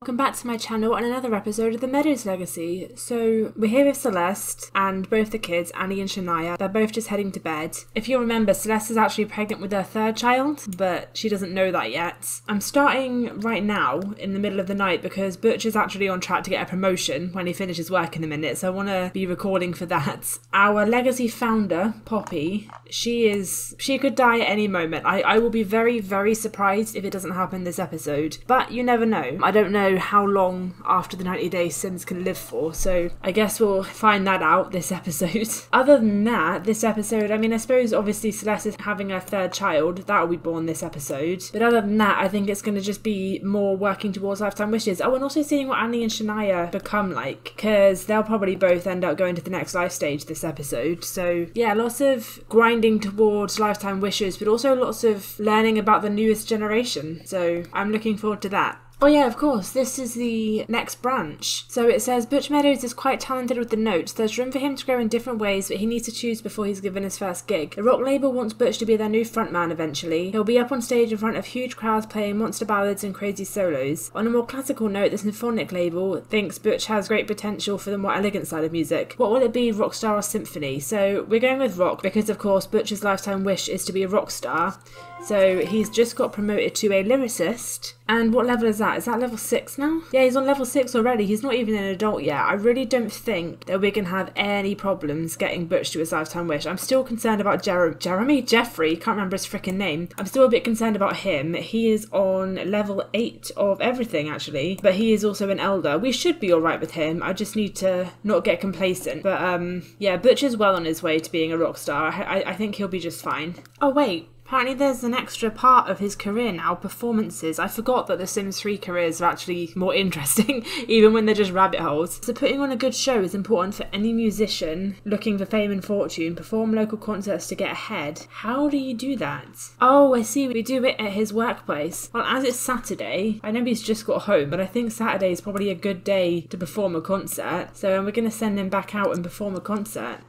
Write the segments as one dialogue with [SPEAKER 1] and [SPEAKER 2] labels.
[SPEAKER 1] Welcome back to my channel and another episode of the Meadows Legacy. So we're here with Celeste and both the kids, Annie and Shania. They're both just heading to bed. If you remember, Celeste is actually pregnant with her third child, but she doesn't know that yet. I'm starting right now in the middle of the night because Butch is actually on track to get a promotion when he finishes work in a minute, so I want to be recording for that. Our Legacy founder, Poppy, she could die at any moment. I will be very, very surprised if it doesn't happen this episode, but you never know. I don't know how long after the 90-day Sims can live for, so I guess we'll find that out this episode. Other than that, this episode, I suppose obviously Celeste is having her third child, that will be born this episode, but other than that I think it's going to just be more working towards lifetime wishes. Oh, and also seeing what Annie and Shania become like, because they'll probably both end up going to the next life stage this episode. So yeah, lots of grinding towards lifetime wishes, but also lots of learning about the newest generation, so I'm looking forward to that. Oh yeah, of course, this is the next branch. So it says, Butch Meadows is quite talented with the notes. There's room for him to grow in different ways, but he needs to choose before he's given his first gig. The rock label wants Butch to be their new frontman eventually. He'll be up on stage in front of huge crowds playing monster ballads and crazy solos. On a more classical note, the symphonic label thinks Butch has great potential for the more elegant side of music. What will it be, rock star or symphony? So we're going with rock because of course Butch's lifetime wish is to be a rock star. So he's just got promoted to a lyricist. And what level is that? Is that level 6 now? Yeah, he's on level 6 already. He's not even an adult yet. I really don't think that we're going to have any problems getting Butch to his lifetime wish. I'm still concerned about Jeffrey, can't remember his freaking name. I'm still a bit concerned about him. He is on level 8 of everything actually, but he is also an elder. We should be alright with him. I just need to not get complacent. But yeah, Butch is well on his way to being a rock star. I think he'll be just fine. Oh wait. Apparently there's an extra part of his career now, performances. I forgot that the Sims 3 careers are actually more interesting, even when they're just rabbit holes. So putting on a good show is important for any musician looking for fame and fortune. Perform local concerts to get ahead. How do you do that? Oh, I see, we do it at his workplace. Well, as it's Saturday, I know he's just got home, but I think Saturday is probably a good day to perform a concert. So we're going to send him back out and perform a concert.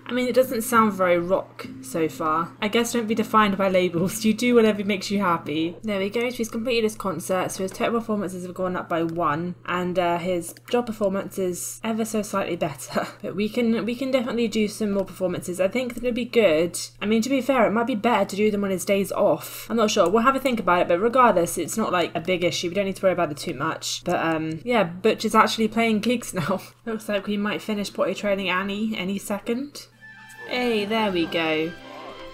[SPEAKER 1] It doesn't sound very rock so far. I guess don't be defined by labels. You do whatever makes you happy. There we go. So he's completed his concert. So his total performances have gone up by 1, and his job performance is ever so slightly better. But we can definitely do some more performances. I think that it'd be good. To be fair, it might be better to do them on his days off. I'm not sure. We'll have a think about it. But regardless, it's not like a big issue. We don't need to worry about it too much. But yeah, Butch is actually playing gigs now. Looks like we might finish potty training Annie any second. Hey, there we go.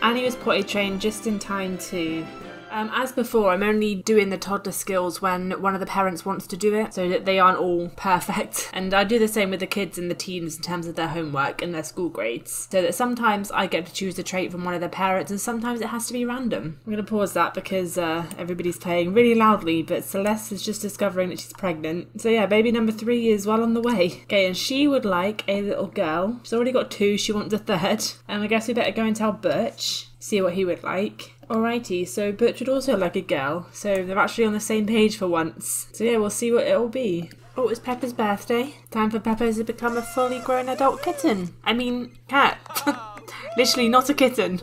[SPEAKER 1] Annie was potty trained just in time too. As before, I'm only doing the toddler skills when one of the parents wants to do it, so that they aren't all perfect. And I do the same with the kids and the teens in terms of their homework and their school grades, so that sometimes I get to choose a trait from one of their parents and sometimes it has to be random. I'm going to pause that because everybody's playing really loudly, but Celeste is just discovering that she's pregnant. So yeah, baby number 3 is well on the way. Okay, and she would like a little girl. She's already got 2, she wants a third. And I guess we better go and tell Butch, see what he would like. Alrighty, so Butch would also like a girl, so they're actually on the same page for once. So yeah, we'll see what it'll be. Oh, it's Peppa's birthday. Time for Peppa to become a fully grown adult kitten. Cat. Literally not a kitten.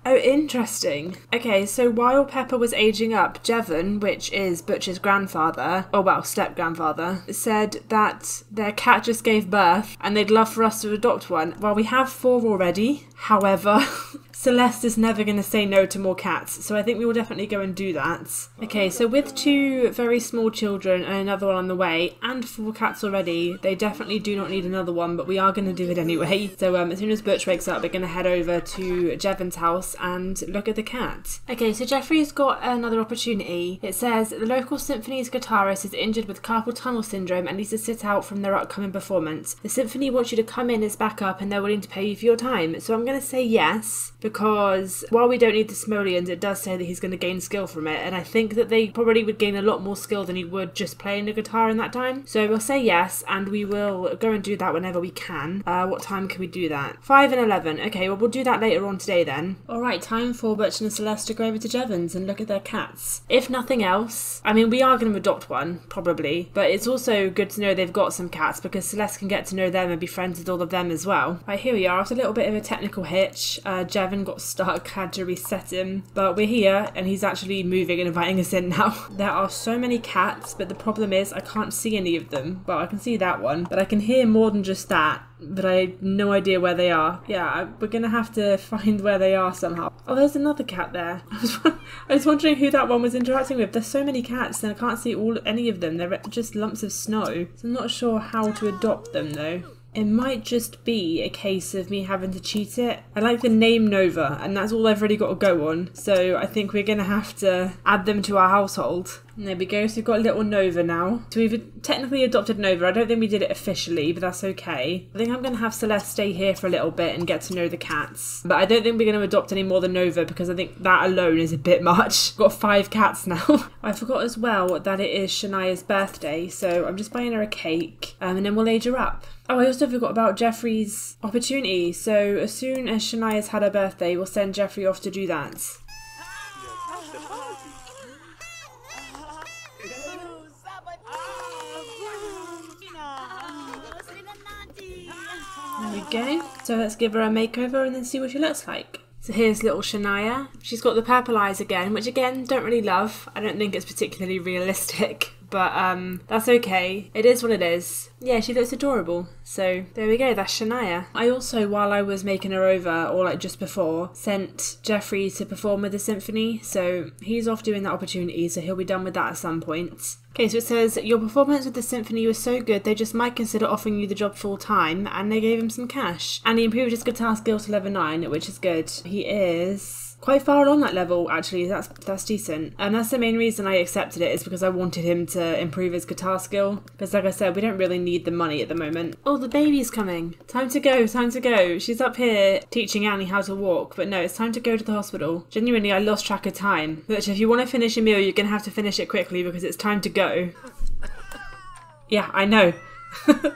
[SPEAKER 1] Oh, interesting. Okay, so while Peppa was aging up, Jevon, which is Butch's grandfather, step-grandfather, said that their cat just gave birth and they'd love for us to adopt one. Well, we have 4 already. However, Celeste is never going to say no to more cats, so I think we will definitely go and do that. Okay, so with 2 very small children and another one on the way, and 4 cats already, they definitely do not need another one, but we are going to do it anyway. So as soon as Butch wakes up, we're going to head over to Jevon's house and look at the cat. Okay, so Jeffrey's got another opportunity. It says, the local symphony's guitarist is injured with carpal tunnel syndrome and needs to sit out from their upcoming performance. The symphony wants you to come in as backup and they're willing to pay you for your time. So I'm going to say yes, because while we don't need the simoleons, it does say that he's going to gain skill from it, and I think that they probably would gain a lot more skill than he would just playing the guitar in that time. So we'll say yes, and we will go and do that whenever we can. What time can we do that? 5 and 11. Okay, well we'll do that later on today then. Alright, time for Butch and Celeste to go over to Jevon's and look at their cats. If nothing else, we are going to adopt one, probably, but it's also good to know they've got some cats because Celeste can get to know them and be friends with all of them as well. Right, here we are. After a little bit of a technical hitch, Jevon button got stuck, had to reset him. But we're here and he's actually moving and inviting us in now. There are so many cats, but the problem is I can't see any of them. Well, I can see that one, but I can hear more than just that. But I have no idea where they are. Yeah, we're gonna have to find where they are somehow. Oh, there's another cat there. I was wondering who that one was interacting with. There's so many cats and I can't see any of them. They're just lumps of snow. So I'm not sure how to adopt them though. It might just be a case of me having to cheat it. I like the name Nova, and that's all I've really got to go on. So I think we're going to have to add them to our household. And there we go, so we've got little Nova now. So we've technically adopted Nova. I don't think we did it officially, but that's okay. I think I'm going to have Celeste stay here for a little bit and get to know the cats. But I don't think we're going to adopt any more than Nova because I think that alone is a bit much. Got 5 cats now. I forgot as well that it is Shania's birthday, so I'm just buying her a cake and then we'll age her up. Oh, I also forgot about Jeffrey's opportunity. So as soon as Shania's had her birthday, we'll send Jeffrey off to do that. There we go. So let's give her a makeover and then see what she looks like. So here's little Shania. She's got the purple eyes again, which again, don't really love. I don't think it's particularly realistic. But that's okay. It is what it is. Yeah, she looks adorable. So there we go, that's Shania. I also, while I was making her over, or like just before, sent Jeffrey to perform with the symphony. So he's off doing that opportunity, so he'll be done with that at some point. Okay, so it says, your performance with the symphony was so good they just might consider offering you the job full time, and they gave him some cash. And he improved his guitar skills to level 9, which is good. He is quite far along that level, actually. That's decent. And that's the main reason I accepted it, is because I wanted him to improve his guitar skill. Because like I said, we don't really need the money at the moment. Oh, the baby's coming. Time to go, time to go. She's up here teaching Annie how to walk, but no, it's time to go to the hospital. Genuinely, I lost track of time. But if you want to finish a meal, you're going to have to finish it quickly because it's time to go. Yeah, I know.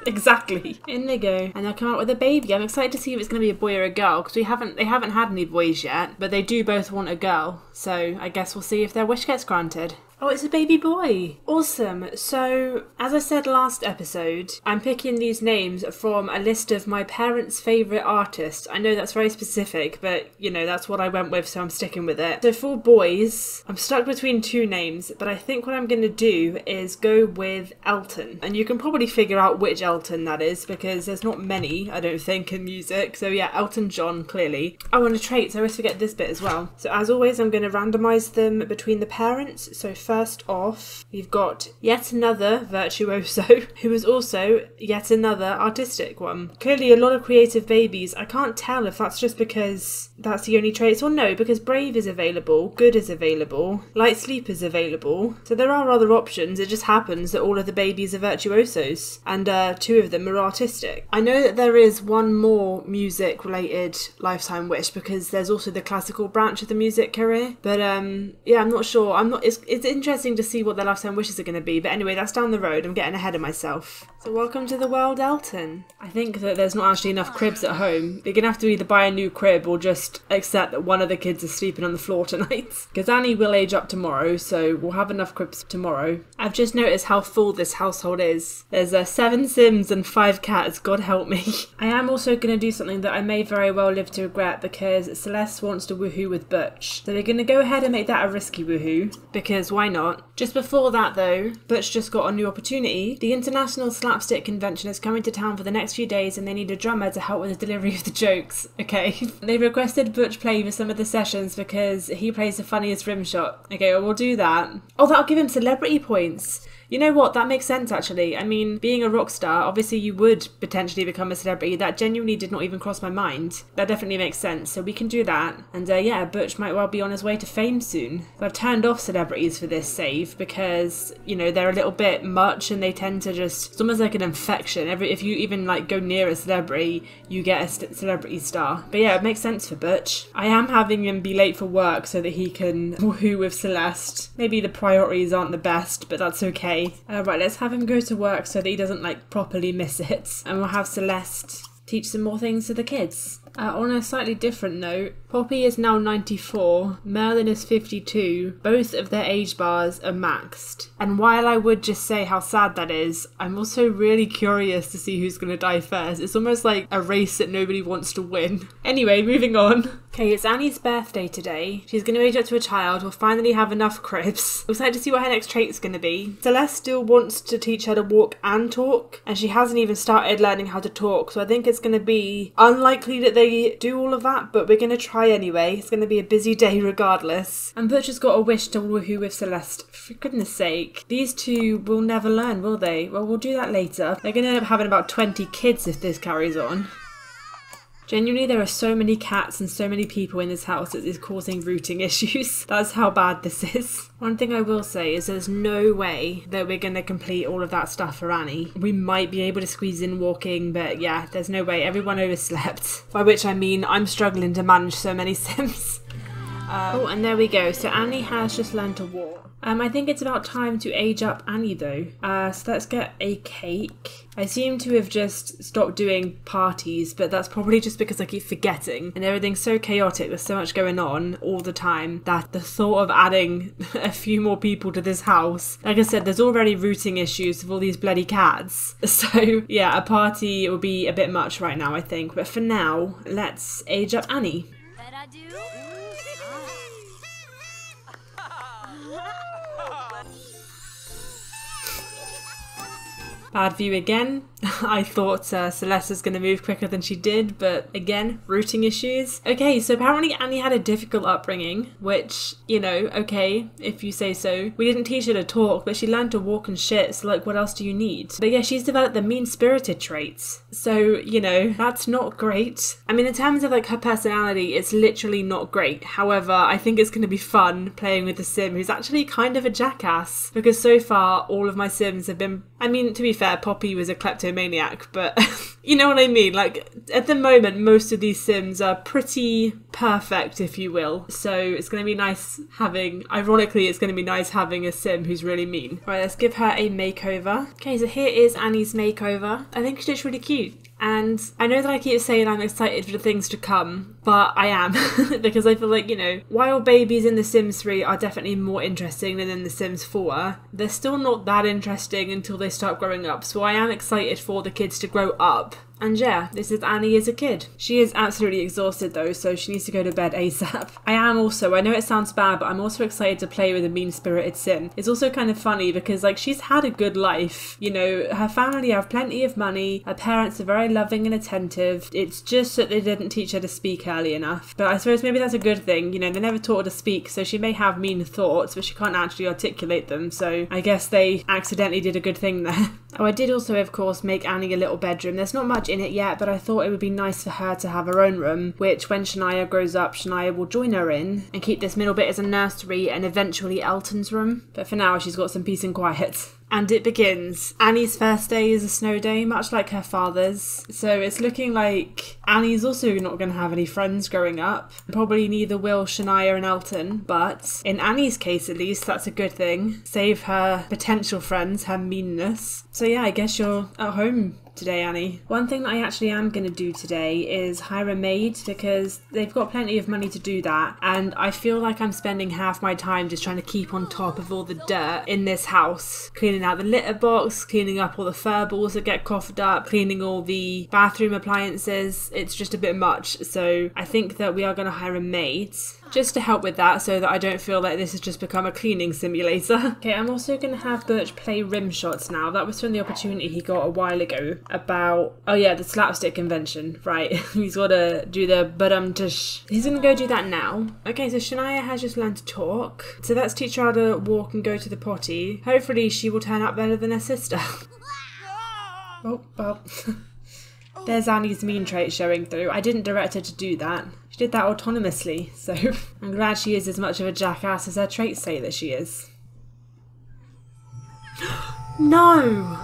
[SPEAKER 1] Exactly. In they go, and they'll come out with a baby. I'm excited to see if it's going to be a boy or a girl because they haven't had any boys yet, but they do both want a girl. So I guess we'll see if their wish gets granted. Oh, it's a baby boy. Awesome. So, as I said last episode, I'm picking these names from a list of my parents' favourite artists. I know that's very specific, but, you know, that's what I went with, so I'm sticking with it. So for boys, I'm stuck between 2 names, but I think what I'm going to do is go with Elton. And you can probably figure out which Elton that is, because there's not many, I don't think, in music. So yeah, Elton John, clearly. Oh, and a trait, so I always forget this bit as well. So as always, I'm going to randomise them between the parents. So first off, we've got yet another virtuoso, who is also yet another artistic one. Clearly a lot of creative babies. I can't tell if that's just because that's the only traits, or no, because brave is available, good is available, light sleep is available. So there are other options. It just happens that all of the babies are virtuosos, and 2 of them are artistic. I know that there is one more music related lifetime wish, because there's also the classical branch of the music career, but yeah, I'm not sure. It's interesting to see what their lifetime wishes are going to be, but anyway, that's down the road. I'm getting ahead of myself. So welcome to the world, Elton. I think that there's not actually enough cribs at home. You're going to have to either buy a new crib or just accept that one of the kids is sleeping on the floor tonight. Because Annie will age up tomorrow, so we'll have enough cribs tomorrow. I've just noticed how full this household is. There's 7 Sims and 5 cats, God help me. I am also going to do something that I may very well live to regret, because Celeste wants to woohoo with Butch. So we're going to go ahead and make that a risky woohoo, because why not? Just before that though, Butch just got a new opportunity. The International Slapstick Convention is coming to town for the next few days and they need a drummer to help with the delivery of the jokes. Okay. They requested Butch play for some of the sessions because he plays the funniest rim shot. Okay, well, we'll do that. Oh, that'll give him celebrity points. You know what, that makes sense actually. I mean, being a rock star, obviously you would potentially become a celebrity. That genuinely did not even cross my mind. That definitely makes sense, so we can do that. And yeah, Butch might well be on his way to fame soon. So I've turned off celebrities for this save because, you know, they're a little bit much and they tend to just, it's almost like an infection. If you even like go near a celebrity, you get a celebrity star. But yeah, it makes sense for Butch. I am having him be late for work so that he can woohoo with Celeste. Maybe the priorities aren't the best, but that's okay. Right, let's have him go to work so that he doesn't like properly miss it, and we'll have Celeste teach some more things to the kids. On a slightly different note, Poppy is now 94, Merlin is 52, both of their age bars are maxed. And while I would just say how sad that is, I'm also really curious to see who's going to die first. It's almost like a race that nobody wants to win. Anyway, moving on. Okay, it's Annie's birthday today. She's going to age up to a child. We'll finally have enough cribs. I'm excited to see what her next trait's going to be. Celeste still wants to teach her to walk and talk, and she hasn't even started learning how to talk, so I think it's going to be unlikely that they do all of that, but we're going to try anyway. It's going to be a busy day regardless. And Butcher's got a wish to woohoo with Celeste. For goodness sake. These two will never learn, will they? Well, we'll do that later. They're going to end up having about 20 kids if this carries on. Genuinely, there are so many cats and so many people in this house that is causing rooting issues. That's how bad this is. One thing I will say is there's no way that we're going to complete all of that stuff for Annie. We might be able to squeeze in walking, but yeah, there's no way. Everyone overslept. By which I mean I'm struggling to manage so many Sims. Oh, and there we go. So Annie has just learned to walk. I think it's about time to age up Annie though. So let's get a cake. I seem to have just stopped doing parties, but that's probably just because I keep forgetting and everything's so chaotic, there's so much going on all the time that the thought of adding a few more people to this house, like I said, there's already rooting issues with all these bloody cats. So yeah, a party will be a bit much right now I think, but for now, let's age up Annie. Bad view again. I thought Celeste was going to move quicker than she did, but again, rooting issues. Okay, so apparently Annie had a difficult upbringing, which, you know, okay, if you say so. We didn't teach her to talk, but she learned to walk and shit, so like, what else do you need? But yeah, she's developed the mean-spirited traits, so, you know, that's not great. I mean, in terms of like her personality, it's literally not great. However, I think it's going to be fun playing with the Sim who's actually kind of a jackass, because so far, all of my Sims have been, I mean, to be fair, Poppy was a kleptomaniac, but you know what I mean? Like, at the moment, most of these Sims are pretty perfect, if you will. So it's going to be nice having, ironically, it's going to be nice having a Sim who's really mean. Right, let's give her a makeover. Okay, so here is Annie's makeover. I think she looks really cute. And I know that I keep saying I'm excited for the things to come, but I am. Because I feel like, you know, while babies in The Sims 3 are definitely more interesting than in The Sims 4, they're still not that interesting until they start growing up. So I am excited for the kids to grow up. And yeah, this is Annie as a kid. She is absolutely exhausted though, so she needs to go to bed ASAP. I know it sounds bad, but I'm also excited to play with a mean-spirited Sim. It's also kind of funny because like she's had a good life. You know, her family have plenty of money, her parents are very loving and attentive. It's just that they didn't teach her to speak early enough. But I suppose maybe that's a good thing. You know, they never taught her to speak, so she may have mean thoughts, but she can't actually articulate them. So I guess they accidentally did a good thing there. Oh, I did also, of course, make Annie a little bedroom. There's not much in it yet, but I thought it would be nice for her to have her own room, which when Shania grows up, Shania will join her in and keep this middle bit as a nursery and eventually Elton's room. But for now, she's got some peace and quiet. And it begins. Annie's first day is a snow day, much like her father's. So it's looking like Annie's also not going to have any friends growing up. Probably neither will Shania and Elton, but in Annie's case at least, that's a good thing. Save her potential friends, her meanness. So yeah, I guess you're at home today, Annie. One thing that I actually am going to do today is hire a maid because they've got plenty of money to do that, and I feel like I'm spending half my time just trying to keep on top of all the dirt in this house. Cleaning out the litter box, cleaning up all the fur balls that get coughed up, cleaning all the bathroom appliances. It's just a bit much, so I think that we are going to hire a maid just to help with that so that I don't feel like this has just become a cleaning simulator. Okay, I'm also going to have Birch play rim shots now. That was from the opportunity he got a while ago about, oh yeah, the slapstick convention, right. He's got to do the tush. He's going to go do that now. Okay, so Shania has just learned to talk. So let's teach her how to walk and go to the potty. Hopefully she will turn out better than her sister. Oh, well. There's Annie's mean trait showing through. I didn't direct her to do that. She did that autonomously, so I'm glad she is as much of a jackass as her traits say that she is. No!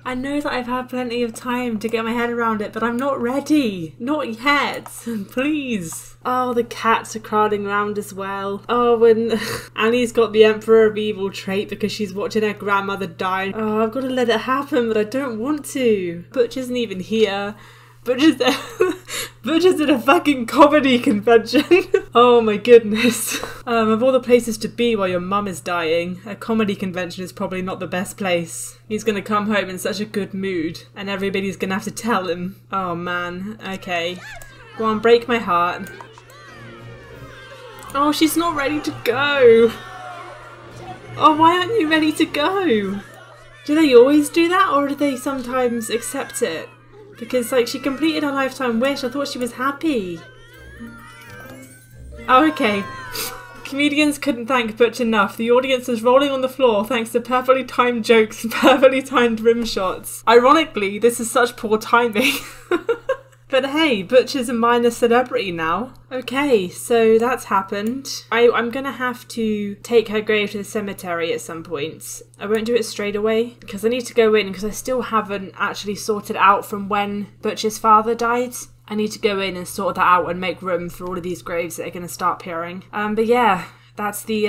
[SPEAKER 1] I know that I've had plenty of time to get my head around it, but I'm not ready. Not yet. Please. Oh, the cats are crowding around as well. Oh, and Annie's got the Emperor of Evil trait because she's watching her grandmother die. Oh, I've got to let it happen, but I don't want to. Butch isn't even here. Butcher's at a fucking comedy convention. Oh my goodness. Of all the places to be while your mum is dying, a comedy convention is probably not the best place. He's gonna come home in such a good mood, and everybody's gonna have to tell him. Oh man, okay. Go on, break my heart. Oh, she's not ready to go. Oh, why aren't you ready to go? Do they always do that, or do they sometimes accept it? Because, like, she completed her lifetime wish. I thought she was happy. Oh, okay. Comedians couldn't thank Butch enough. The audience was rolling on the floor thanks to perfectly timed jokes and perfectly timed rim shots. Ironically, this is such poor timing. But hey, Butch is a minor celebrity now. Okay, so that's happened. I'm gonna have to take her grave to the cemetery at some point. I won't do it straight away because I need to go in because I still haven't actually sorted out from when Butch's father died. I need to go in and sort that out and make room for all of these graves that are gonna start appearing. But yeah. That's the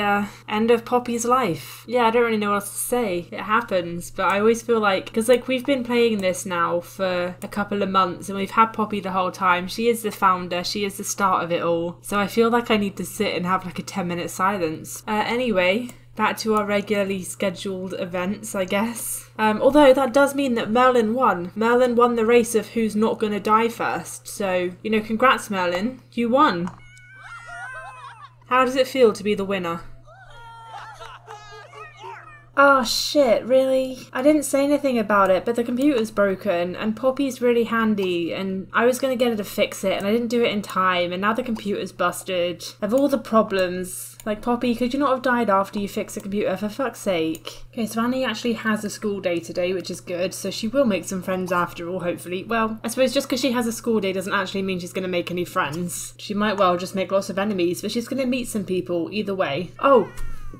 [SPEAKER 1] end of Poppy's life. Yeah, I don't really know what else to say. It happens, but I always feel like, because like we've been playing this now for a couple of months and we've had Poppy the whole time. She is the founder, she is the start of it all. So I feel like I need to sit and have like a 10-minute silence. Anyway, back to our regularly scheduled events, I guess. Although that does mean that Merlin won. Merlin won the race of who's not going to die first. So, you know, congrats Merlin, you won. How does it feel to be the winner? Oh shit, really? I didn't say anything about it, but the computer's broken and Poppy's really handy and I was going to get her to fix it and I didn't do it in time and now the computer's busted. Of all the problems, like Poppy, could you not have died after you fixed the computer, for fuck's sake? Okay, so Annie actually has a school day today, which is good, so she will make some friends after all, hopefully. Well, I suppose just because she has a school day doesn't actually mean she's going to make any friends. She might well just make lots of enemies, but she's going to meet some people either way. Oh!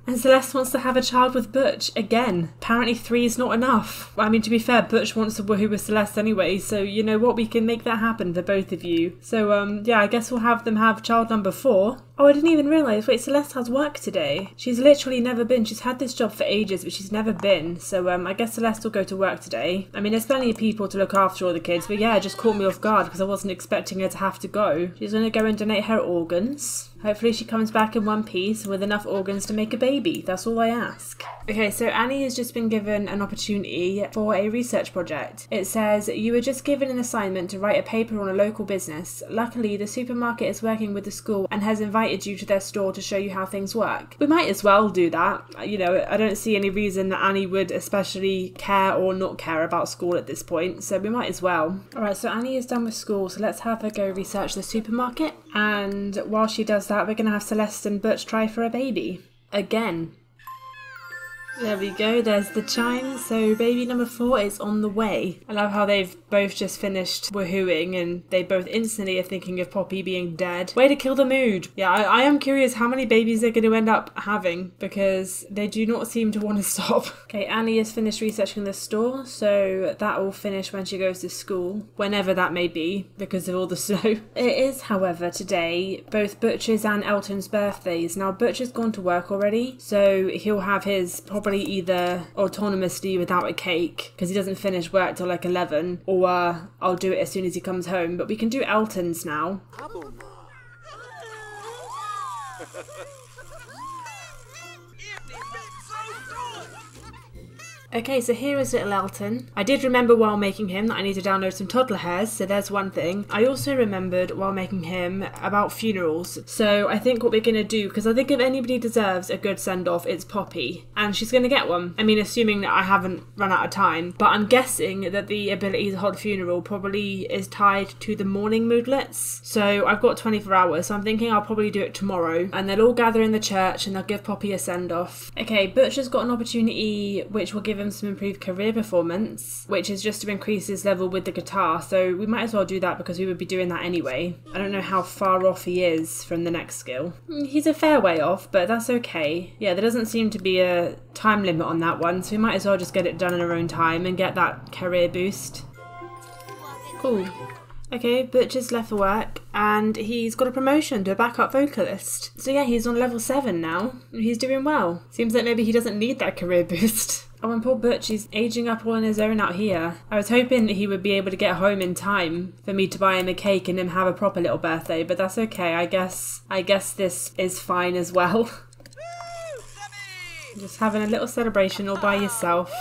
[SPEAKER 1] And Celeste wants to have a child with Butch, again. Apparently 3 is not enough. I mean, to be fair, Butch wants to woohoo with Celeste anyway, so you know what, we can make that happen for both of you. So, yeah, I guess we'll have them have child number 4. Oh, I didn't even realise, wait, Celeste has work today. She's literally never been, she's had this job for ages, but she's never been. So, I guess Celeste will go to work today. I mean, there's plenty of people to look after all the kids, but yeah, it just caught me off guard because I wasn't expecting her to have to go. She's going to go and donate her organs. Hopefully she comes back in one piece with enough organs to make a baby. That's all I ask. Okay, so Annie has just been given an opportunity for a research project. It says, you were just given an assignment to write a paper on a local business. Luckily, the supermarket is working with the school and has invited you to their store to show you how things work. We might as well do that. You know, I don't see any reason that Annie would especially care or not care about school at this point, so we might as well. Alright, so Annie is done with school, so let's have her go research the supermarket. And while she does that, we're going to have Celeste and Butch try for a baby. Again. There we go, there's the chime, so baby number 4 is on the way. I love how they've both just finished woohooing and they both instantly are thinking of Poppy being dead. Way to kill the mood. Yeah, I am curious how many babies they're going to end up having because they do not seem to want to stop. Okay, Annie has finished researching the store, so that will finish when she goes to school, whenever that may be, because of all the snow. It is, however, today both Butch's and Elton's birthdays. Now, Butch has gone to work already, so he'll have his probably either autonomously without a cake because he doesn't finish work till like 11, or I'll do it as soon as he comes home. But we can do Elton's now. Okay, so here is little Elton. I did remember while making him that I need to download some toddler hairs, so there's one thing. I also remembered while making him about funerals. So I think what we're going to do, because I think if anybody deserves a good send-off, it's Poppy. And she's going to get one. I mean, assuming that I haven't run out of time. But I'm guessing that the ability to hold a funeral probably is tied to the mourning moodlets. So I've got 24 hours, so I'm thinking I'll probably do it tomorrow. And they'll all gather in the church and they'll give Poppy a send-off. Okay, Butch has got an opportunity which will give him some improved career performance, which is just to increase his level with the guitar, so we might as well do that because we would be doing that anyway. I don't know how far off he is from the next skill. He's a fair way off, but that's okay. Yeah, there doesn't seem to be a time limit on that one, so we might as well just get it done in our own time and get that career boost. Cool. Okay, Butch has left for work and he's got a promotion to a backup vocalist. So yeah, he's on level 7 now and he's doing well. Seems like maybe he doesn't need that career boost. Oh, and poor Butch, he's aging up all on his own out here. I was hoping that he would be able to get home in time for me to buy him a cake and him have a proper little birthday, but that's okay. I guess this is fine as well. Just having a little celebration all by yourself.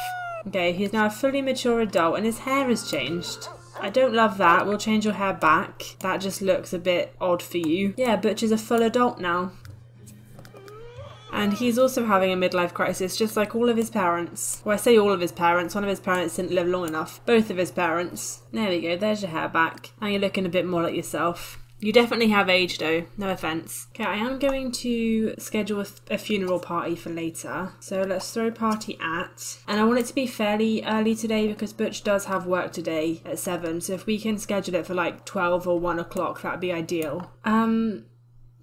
[SPEAKER 1] Okay, he's now a fully mature adult and his hair has changed. I don't love that. We'll change your hair back. That just looks a bit odd for you. Yeah, Butch is a full adult now. And he's also having a midlife crisis, just like all of his parents. Well, I say all of his parents. One of his parents didn't live long enough. Both of his parents. There we go. There's your hair back. Now you're looking a bit more like yourself. You definitely have aged though, no offence. Okay, I am going to schedule a funeral party for later. So let's throw party at. And I want it to be fairly early today because Butch does have work today at 7. So if we can schedule it for like 12 or 1 o'clock, that'd be ideal.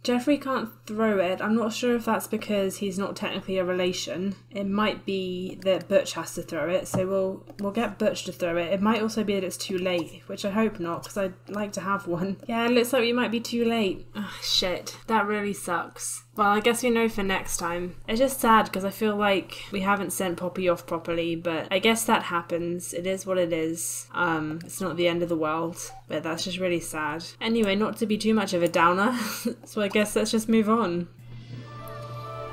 [SPEAKER 1] Jeffrey can't throw it. I'm not sure if that's because he's not technically a relation. It might be that Butch has to throw it, so we'll get Butch to throw it. It might also be that it's too late, which I hope not, because I'd like to have one. Yeah, it looks like we might be too late. Ugh, shit. That really sucks. Well, I guess we know for next time. It's just sad because I feel like we haven't sent Poppy off properly, but I guess that happens. It is what it is. It's not the end of the world, but that's just really sad. Anyway, not to be too much of a downer, so I guess let's just move on.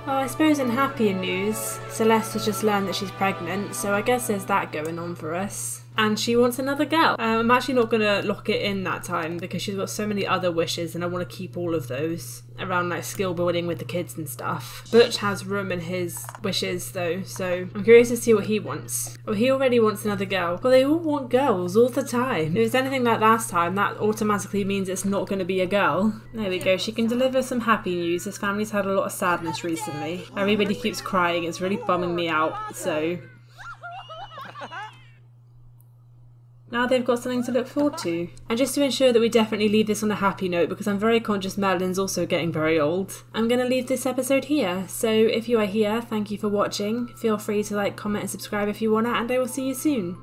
[SPEAKER 1] Well, I suppose in happier news, Celeste has just learned that she's pregnant, so I guess there's that going on for us. And she wants another girl. I'm actually not going to lock it in that time because she's got so many other wishes and I want to keep all of those around like skill building with the kids and stuff. Butch has room in his wishes though, so I'm curious to see what he wants. Well, he already wants another girl. Well, they all want girls all the time. If it's anything like last time, that automatically means it's not going to be a girl. There we go. She can deliver some happy news. His family's had a lot of sadness recently. Everybody keeps crying. It's really bumming me out, so... now they've got something to look forward to. And just to ensure that we definitely leave this on a happy note, because I'm very conscious Madeline's also getting very old, I'm going to leave this episode here. So if you are here, thank you for watching. Feel free to like, comment and subscribe if you want to, and I will see you soon.